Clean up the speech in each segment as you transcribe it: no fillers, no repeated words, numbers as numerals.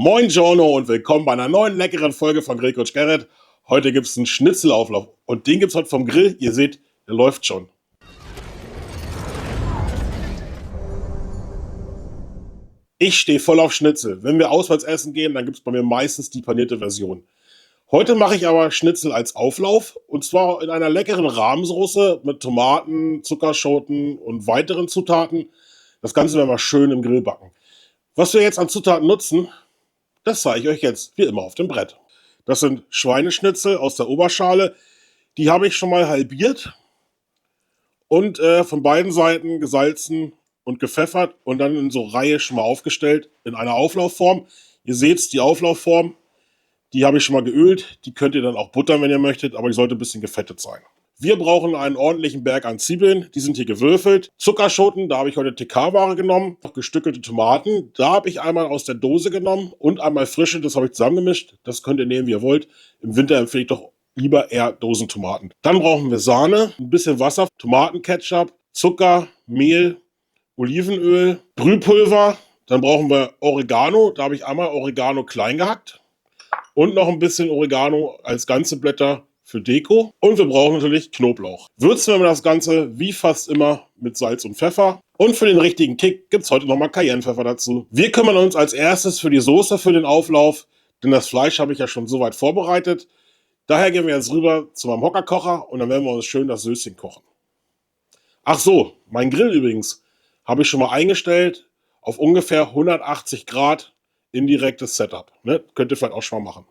Moin Giorno und willkommen bei einer neuen leckeren Folge von Grillcoach Gerrit. Heute gibt es einen Schnitzelauflauf und den gibt es heute vom Grill. Ihr seht, der läuft schon. Ich stehe voll auf Schnitzel. Wenn wir auswärts essen gehen, dann gibt es bei mir meistens die panierte Version. Heute mache ich aber Schnitzel als Auflauf und zwar in einer leckeren Rahmsoße mit Tomaten, Zuckerschoten und weiteren Zutaten. Das Ganze werden wir schön im Grill backen. Was wir jetzt an Zutaten nutzen, das zeige ich euch jetzt wie immer auf dem Brett. Das sind Schweineschnitzel aus der Oberschale. Die habe ich schon mal halbiert und von beiden Seiten gesalzen und gepfeffert und dann in so Reihe schon mal aufgestellt in einer Auflaufform. Ihr seht die Auflaufform, die habe ich schon mal geölt. Die könnt ihr dann auch buttern, wenn ihr möchtet, aber die sollte ein bisschen gefettet sein. Wir brauchen einen ordentlichen Berg an Zwiebeln, die sind hier gewürfelt. Zuckerschoten, da habe ich heute TK-Ware genommen. Gestückelte Tomaten, da habe ich einmal aus der Dose genommen und einmal frische, das habe ich zusammengemischt. Das könnt ihr nehmen, wie ihr wollt. Im Winter empfehle ich doch lieber eher Dosentomaten. Dann brauchen wir Sahne, ein bisschen Wasser, Tomatenketchup, Zucker, Mehl, Olivenöl, Brühpulver. Dann brauchen wir Oregano, da habe ich einmal Oregano klein gehackt. Und noch ein bisschen Oregano als ganze Blätter für Deko. Und wir brauchen natürlich Knoblauch. Würzen wir das Ganze wie fast immer mit Salz und Pfeffer. Und für den richtigen Kick gibt es heute nochmal Cayennepfeffer dazu. Wir kümmern uns als erstes für die Soße für den Auflauf, denn das Fleisch habe ich ja schon soweit vorbereitet. Daher gehen wir jetzt rüber zu meinem Hockerkocher und dann werden wir uns schön das Söschen kochen. Ach so, mein Grill übrigens habe ich schon mal eingestellt auf ungefähr 180 Grad indirektes Setup. Ne? Könnt ihr vielleicht auch schon mal machen.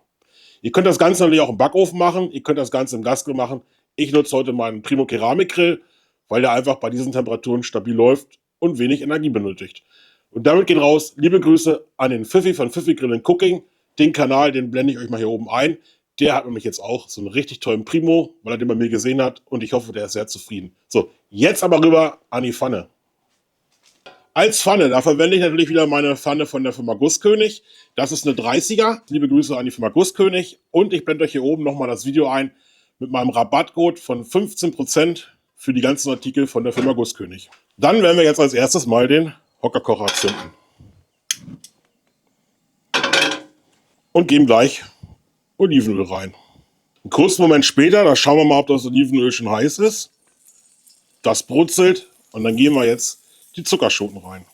Ihr könnt das Ganze natürlich auch im Backofen machen, ihr könnt das Ganze im Gasgrill machen. Ich nutze heute meinen Primo Keramikgrill, weil der einfach bei diesen Temperaturen stabil läuft und wenig Energie benötigt. Und damit geht raus, liebe Grüße an den Pfiffi von Pfiffi Grill & Cooking. Den Kanal, den blende ich euch mal hier oben ein. Der hat nämlich jetzt auch so einen richtig tollen Primo, weil er den bei mir gesehen hat und ich hoffe, der ist sehr zufrieden. So, jetzt aber rüber an die Pfanne. Als Pfanne, da verwende ich natürlich wieder meine Pfanne von der Firma Gusskönig. Das ist eine 30er. Liebe Grüße an die Firma Gusskönig. Und ich blende euch hier oben nochmal das Video ein mit meinem Rabattcode von 15% für die ganzen Artikel von der Firma Gusskönig. Dann werden wir jetzt als erstes mal den Hockerkocher zünden. Und geben gleich Olivenöl rein. Einen kurzen Moment später, da schauen wir mal, ob das Olivenöl schon heiß ist. Das brutzelt und dann geben wir jetzt die Zuckerschoten rein.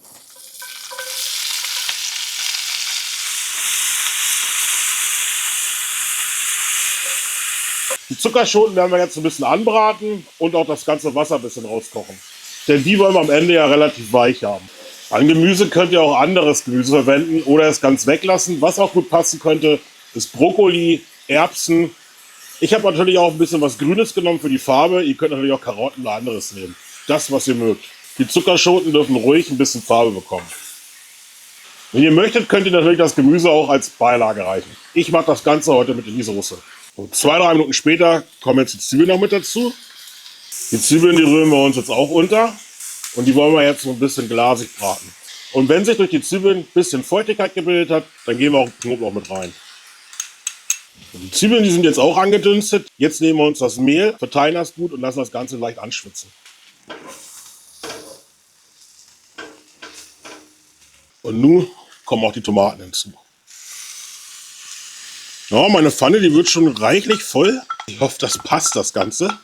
Die Zuckerschoten werden wir jetzt ein bisschen anbraten und auch das ganze Wasser ein bisschen rauskochen. Denn die wollen wir am Ende ja relativ weich haben. An Gemüse könnt ihr auch anderes Gemüse verwenden oder es ganz weglassen. Was auch gut passen könnte, ist Brokkoli, Erbsen. Ich habe natürlich auch ein bisschen was Grünes genommen für die Farbe. Ihr könnt natürlich auch Karotten oder anderes nehmen. Das, was ihr mögt. Die Zuckerschoten dürfen ruhig ein bisschen Farbe bekommen. Wenn ihr möchtet, könnt ihr natürlich das Gemüse auch als Beilage reichen. Ich mache das Ganze heute mit in die Soße. Und 2-3 Minuten später kommen jetzt die Zwiebeln noch mit dazu. Die Zwiebeln, die rühren wir uns jetzt auch unter. Und die wollen wir jetzt so ein bisschen glasig braten. Und wenn sich durch die Zwiebeln ein bisschen Feuchtigkeit gebildet hat, dann geben wir auch Knoblauch mit rein. Und die Zwiebeln, die sind jetzt auch angedünstet. Jetzt nehmen wir uns das Mehl, verteilen das gut und lassen das Ganze leicht anschwitzen. Und nun kommen auch die Tomaten hinzu. Ja, meine Pfanne, die wird schon reichlich voll. Ich hoffe, das passt, das Ganze.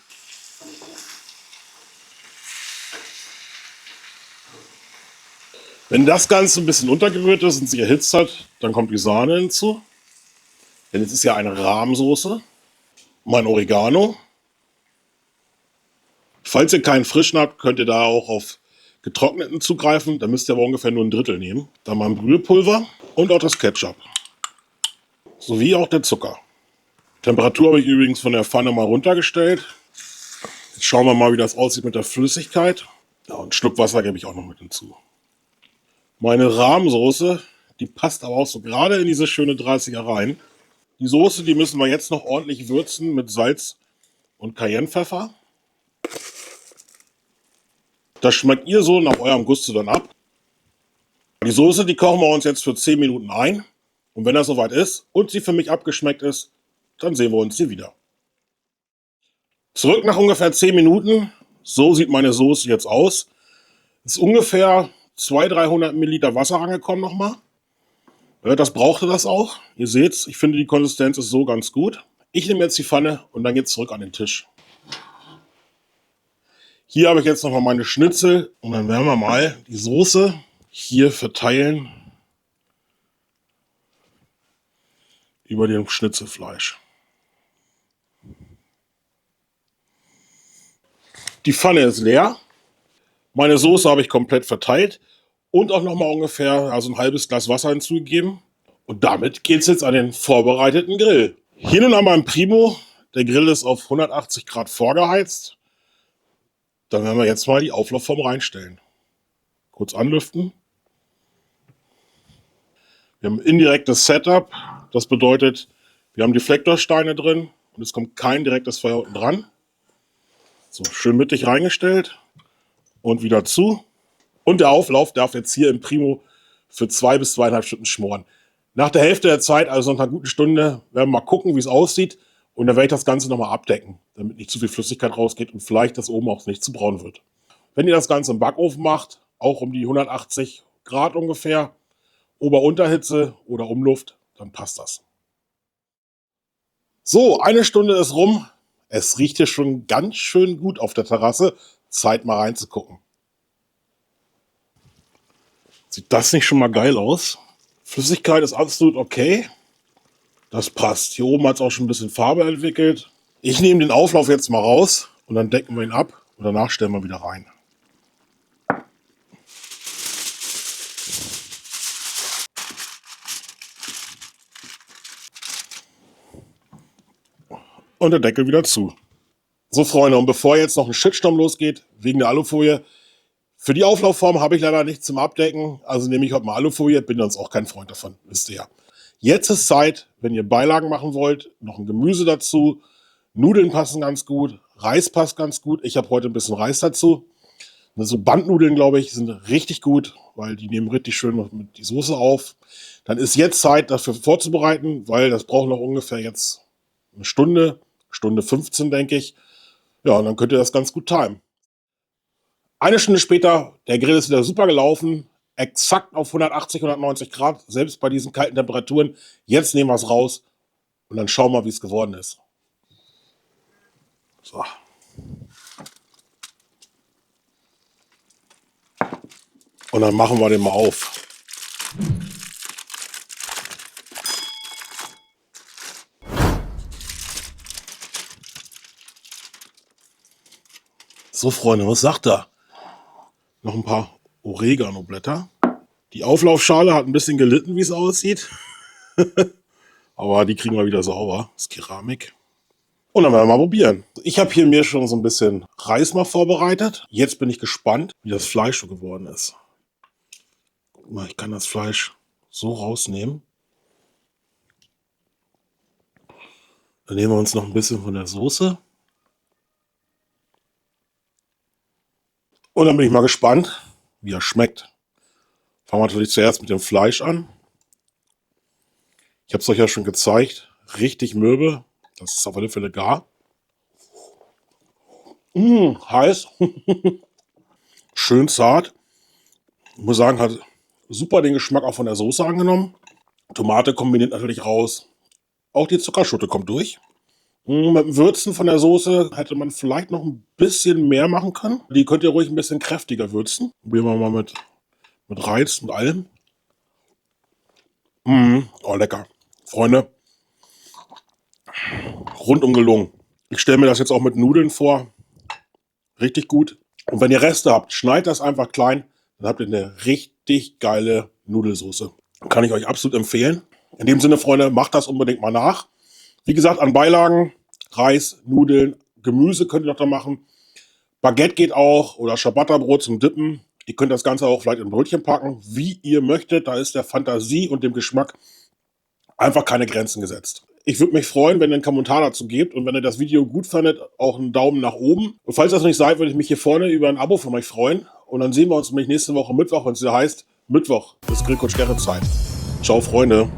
Wenn das Ganze ein bisschen untergerührt ist und sich erhitzt hat, dann kommt die Sahne hinzu. Denn es ist ja eine Rahmsoße. Mein Oregano. Falls ihr keinen frischen habt, könnt ihr da auch auf getrockneten zugreifen. Da müsst ihr aber ungefähr nur ein Drittel nehmen. Dann mein Brühepulver und auch das Ketchup. Sowie auch der Zucker. Temperatur habe ich übrigens von der Pfanne mal runtergestellt. Jetzt schauen wir mal, wie das aussieht mit der Flüssigkeit. Ja, und einen Schluck Wasser gebe ich auch noch mit hinzu. Meine Rahmsoße, die passt aber auch so gerade in diese schöne 30er rein. Die Soße, die müssen wir jetzt noch ordentlich würzen mit Salz und Cayennepfeffer. Das schmeckt ihr so nach eurem Gusto dann ab. Die Soße, die kochen wir uns jetzt für 10 Minuten ein. Und wenn das soweit ist und sie für mich abgeschmeckt ist, dann sehen wir uns hier wieder. Zurück nach ungefähr 10 Minuten. So sieht meine Soße jetzt aus. Ist ungefähr 200-300 Milliliter Wasser angekommen nochmal. Das brauchte das auch. Ihr seht's, ich finde die Konsistenz ist so ganz gut. Ich nehme jetzt die Pfanne und dann geht's zurück an den Tisch. Hier habe ich jetzt nochmal meine Schnitzel und dann werden wir mal die Soße hier verteilen über dem Schnitzelfleisch. Die Pfanne ist leer. Meine Soße habe ich komplett verteilt und auch nochmal ungefähr ein halbes Glas Wasser hinzugegeben. Und damit geht es jetzt an den vorbereiteten Grill. Hier nun einmal ein Primo. Der Grill ist auf 180 Grad vorgeheizt. Dann werden wir jetzt mal die Auflaufform reinstellen. Kurz anlüften. Wir haben ein indirektes Setup. Das bedeutet, wir haben Deflektorsteine drin und es kommt kein direktes Feuer unten dran. So, schön mittig reingestellt und wieder zu. Und der Auflauf darf jetzt hier im Primo für 2 bis 2,5 Stunden schmoren. Nach der Hälfte der Zeit, also nach einer guten Stunde, werden wir mal gucken, wie es aussieht. Und dann werde ich das Ganze nochmal abdecken, damit nicht zu viel Flüssigkeit rausgeht und vielleicht das oben auch nicht zu braun wird. Wenn ihr das Ganze im Backofen macht, auch um die 180 Grad ungefähr, Ober-Unterhitze oder Umluft, dann passt das. So, 1 Stunde ist rum. Es riecht hier schon ganz schön gut auf der Terrasse. Zeit mal reinzugucken. Sieht das nicht schon mal geil aus? Flüssigkeit ist absolut okay. Das passt. Hier oben hat es auch schon ein bisschen Farbe entwickelt. Ich nehme den Auflauf jetzt mal raus und dann decken wir ihn ab und danach stellen wir wieder rein. Und der Deckel wieder zu. So Freunde, und bevor jetzt noch ein Shitstorm losgeht, wegen der Alufolie, für die Auflaufform habe ich leider nichts zum Abdecken, also nehme ich heute mal Alufolie, bin sonst auch kein Freund davon, wisst ihr ja. Jetzt ist Zeit, wenn ihr Beilagen machen wollt, noch ein Gemüse dazu, Nudeln passen ganz gut, Reis passt ganz gut, ich habe heute ein bisschen Reis dazu. So Bandnudeln, glaube ich, sind richtig gut, weil die nehmen richtig schön noch mit die Soße auf. Dann ist jetzt Zeit, dafür vorzubereiten, weil das braucht noch ungefähr jetzt eine Stunde, Stunde 15, denke ich. Ja, und dann könnt ihr das ganz gut timen. 1 Stunde später, der Grill ist wieder super gelaufen, exakt auf 180, 190 Grad, selbst bei diesen kalten Temperaturen. Jetzt nehmen wir es raus und dann schauen wir mal, wie es geworden ist. So. Und dann machen wir den mal auf. So Freunde, was sagt er? Noch ein paar Oregano-Blätter. Die Auflaufschale hat ein bisschen gelitten, wie es aussieht. Aber die kriegen wir wieder sauber. Das ist Keramik. Und dann werden wir mal probieren. Ich habe hier mir schon so ein bisschen Reis mal vorbereitet. Jetzt bin ich gespannt, wie das Fleisch so geworden ist. Guck mal, ich kann das Fleisch so rausnehmen. Dann nehmen wir uns noch ein bisschen von der Soße. Und dann bin ich mal gespannt, wie er schmeckt. Fangen wir natürlich zuerst mit dem Fleisch an. Ich habe es euch ja schon gezeigt. Richtig mürbe. Das ist auf alle Fälle gar. Heiß. Schön zart. Ich muss sagen, hat super den Geschmack auch von der Soße angenommen. Tomate kombiniert natürlich raus. Auch die Zuckerschote kommt durch. Mit dem Würzen von der Soße hätte man vielleicht noch ein bisschen mehr machen können. Die könnt ihr ruhig ein bisschen kräftiger würzen. Probieren wir mal mit Reis und allem. Oh, lecker. Freunde, rundum gelungen. Ich stelle mir das jetzt auch mit Nudeln vor. Richtig gut. Und wenn ihr Reste habt, schneidet das einfach klein. Dann habt ihr eine richtig geile Nudelsoße. Kann ich euch absolut empfehlen. In dem Sinne, Freunde, macht das unbedingt mal nach. Wie gesagt, an Beilagen, Reis, Nudeln, Gemüse könnt ihr noch da machen. Baguette geht auch oder Ciabatta-Brot zum Dippen. Ihr könnt das Ganze auch vielleicht in Brötchen packen, wie ihr möchtet. Da ist der Fantasie und dem Geschmack einfach keine Grenzen gesetzt. Ich würde mich freuen, wenn ihr einen Kommentar dazu gebt und wenn ihr das Video gut fandet, auch einen Daumen nach oben. Und falls das nicht seid, würde ich mich hier vorne über ein Abo von euch freuen. Und dann sehen wir uns nämlich nächste Woche Mittwoch, wenn es wieder heißt, Mittwoch ist Grillcoach Gerrit Zeit. Ciao, Freunde.